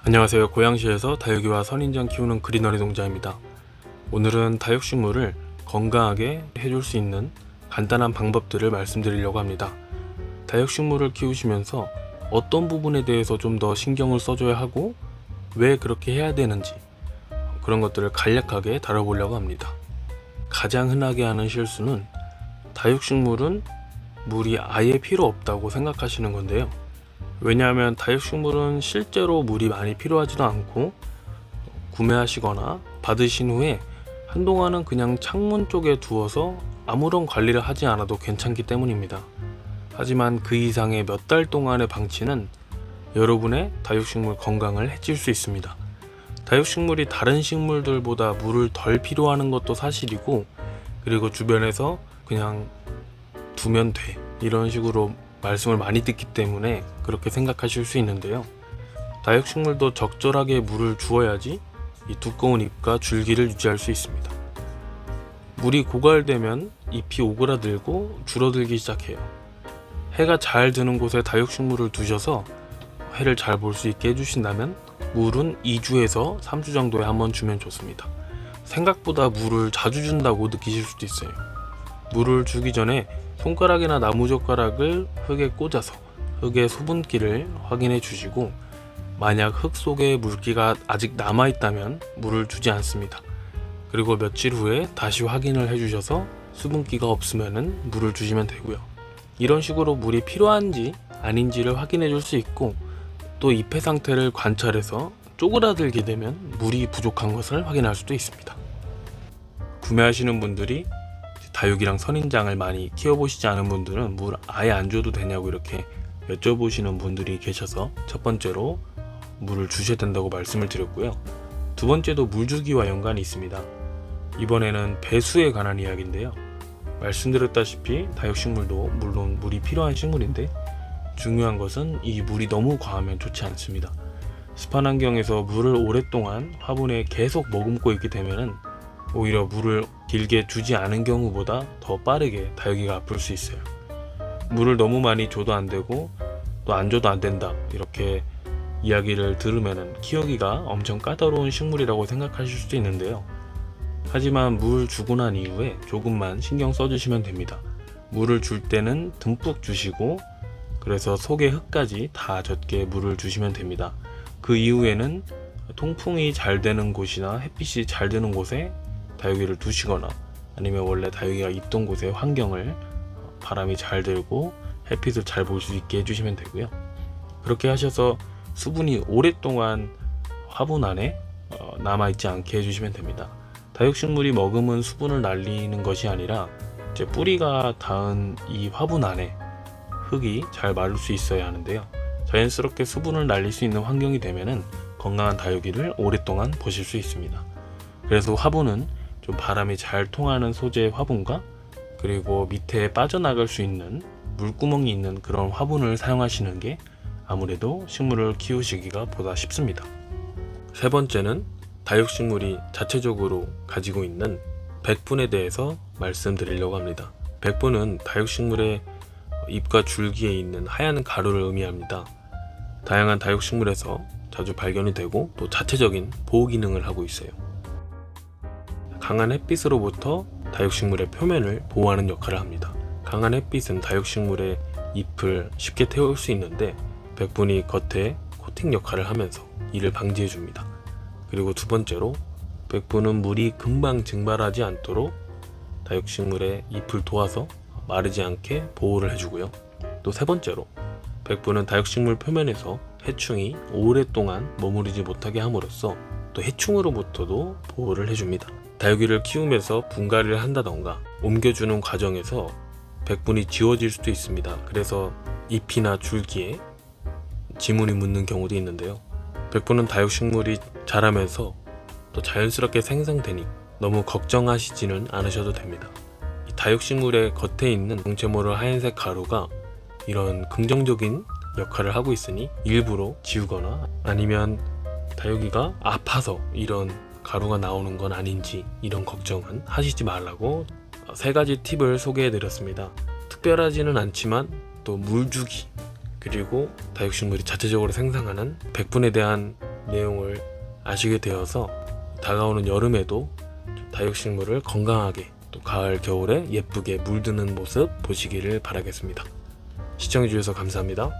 안녕하세요. 고양시에서 다육이와 선인장 키우는 그리너리 농장입니다. 오늘은 다육식물을 건강하게 해줄 수 있는 간단한 방법들을 말씀드리려고 합니다. 다육식물을 키우시면서 어떤 부분에 대해서 좀 더 신경을 써줘야 하고 왜 그렇게 해야 되는지 그런 것들을 간략하게 다뤄보려고 합니다. 가장 흔하게 하는 실수는 다육식물은 물이 아예 필요 없다고 생각하시는 건데요. 왜냐하면 다육식물은 실제로 물이 많이 필요하지도 않고 구매하시거나 받으신 후에 한동안은 그냥 창문 쪽에 두어서 아무런 관리를 하지 않아도 괜찮기 때문입니다. 하지만 그 이상의 몇 달 동안의 방치는 여러분의 다육식물 건강을 해칠 수 있습니다. 다육식물이 다른 식물들보다 물을 덜 필요하는 것도 사실이고, 그리고 주변에서 그냥 두면 돼 이런 식으로 말씀을 많이 듣기 때문에 그렇게 생각하실 수 있는데요. 다육식물도 적절하게 물을 주어야지 이 두꺼운 잎과 줄기를 유지할 수 있습니다. 물이 고갈되면 잎이 오그라들고 줄어들기 시작해요. 해가 잘 드는 곳에 다육식물을 두셔서 해를 잘 볼 수 있게 해주신다면 물은 2주에서 3주 정도에 한번 주면 좋습니다. 생각보다 물을 자주 준다고 느끼실 수도 있어요. 물을 주기 전에 손가락이나 나무젓가락을 흙에 꽂아서 흙의 수분기를 확인해 주시고, 만약 흙 속에 물기가 아직 남아있다면 물을 주지 않습니다. 그리고 며칠 후에 다시 확인을 해주셔서 수분기가 없으면 물을 주시면 되고요. 이런 식으로 물이 필요한지 아닌지를 확인해 줄 수 있고, 또 잎의 상태를 관찰해서 쪼그라들게 되면 물이 부족한 것을 확인할 수도 있습니다. 구매하시는 분들이 다육이랑 선인장을 많이 키워보시지 않은 분들은 물 아예 안 줘도 되냐고 이렇게 여쭤보시는 분들이 계셔서 첫 번째로 물을 주셔야 된다고 말씀을 드렸고요. 두 번째도 물 주기와 연관이 있습니다. 이번에는 배수에 관한 이야기인데요. 말씀드렸다시피 다육식물도 물론 물이 필요한 식물인데, 중요한 것은 이 물이 너무 과하면 좋지 않습니다. 습한 환경에서 물을 오랫동안 화분에 계속 머금고 있게 되면은 오히려 물을 길게 주지 않은 경우보다 더 빠르게 다육이가 아플 수 있어요. 물을 너무 많이 줘도 안 되고 또 안 줘도 안 된다 이렇게 이야기를 들으면 키우기가 엄청 까다로운 식물이라고 생각하실 수도 있는데요. 하지만 물 주고 난 이후에 조금만 신경 써주시면 됩니다. 물을 줄 때는 듬뿍 주시고, 그래서 속의 흙까지 다 젖게 물을 주시면 됩니다. 그 이후에는 통풍이 잘 되는 곳이나 햇빛이 잘 드는 곳에 다육이를 두시거나, 아니면 원래 다육이가 있던 곳의 환경을 바람이 잘 들고 햇빛을 잘 볼 수 있게 해주시면 되고요. 그렇게 하셔서 수분이 오랫동안 화분 안에 남아있지 않게 해주시면 됩니다. 다육식물이 머금은 수분을 날리는 것이 아니라 이제 뿌리가 닿은 이 화분 안에 흙이 잘 마를 수 있어야 하는데요. 자연스럽게 수분을 날릴 수 있는 환경이 되면은 건강한 다육이를 오랫동안 보실 수 있습니다. 그래서 화분은 좀 바람이 잘 통하는 소재의 화분과, 그리고 밑에 빠져나갈 수 있는 물구멍이 있는 그런 화분을 사용하시는 게 아무래도 식물을 키우시기가 보다 쉽습니다. 세 번째는 다육식물이 자체적으로 가지고 있는 백분에 대해서 말씀드리려고 합니다. 백분은 다육식물의 잎과 줄기에 있는 하얀 가루를 의미합니다. 다양한 다육식물에서 자주 발견이 되고 또 자체적인 보호 기능을 하고 있어요. 강한 햇빛으로부터 다육식물의 표면을 보호하는 역할을 합니다. 강한 햇빛은 다육식물의 잎을 쉽게 태울 수 있는데, 백분이 겉에 코팅 역할을 하면서 이를 방지해 줍니다. 그리고 두 번째로, 백분은 물이 금방 증발하지 않도록 다육식물의 잎을 도와서 마르지 않게 보호를 해주고요. 또 세 번째로, 백분은 다육식물 표면에서 해충이 오랫동안 머무르지 못하게 함으로써 또 해충으로부터도 보호를 해줍니다. 다육이를 키우면서 분갈이를 한다던가 옮겨주는 과정에서 백분이 지워질 수도 있습니다. 그래서 잎이나 줄기에 지문이 묻는 경우도 있는데요. 백분은 다육식물이 자라면서 또 자연스럽게 생성되니 너무 걱정하시지는 않으셔도 됩니다. 이 다육식물의 겉에 있는 정체 모를 하얀색 가루가 이런 긍정적인 역할을 하고 있으니 일부러 지우거나, 아니면 다육이가 아파서 이런 가루가 나오는 건 아닌지 이런 걱정은 하시지 말라고 세 가지 팁을 소개해 드렸습니다. 특별하지는 않지만 또 물주기, 그리고 다육식물이 자체적으로 생성하는 백분에 대한 내용을 아시게 되어서 다가오는 여름에도 다육식물을 건강하게 또 가을 겨울에 예쁘게 물드는 모습 보시기를 바라겠습니다. 시청해주셔서 감사합니다.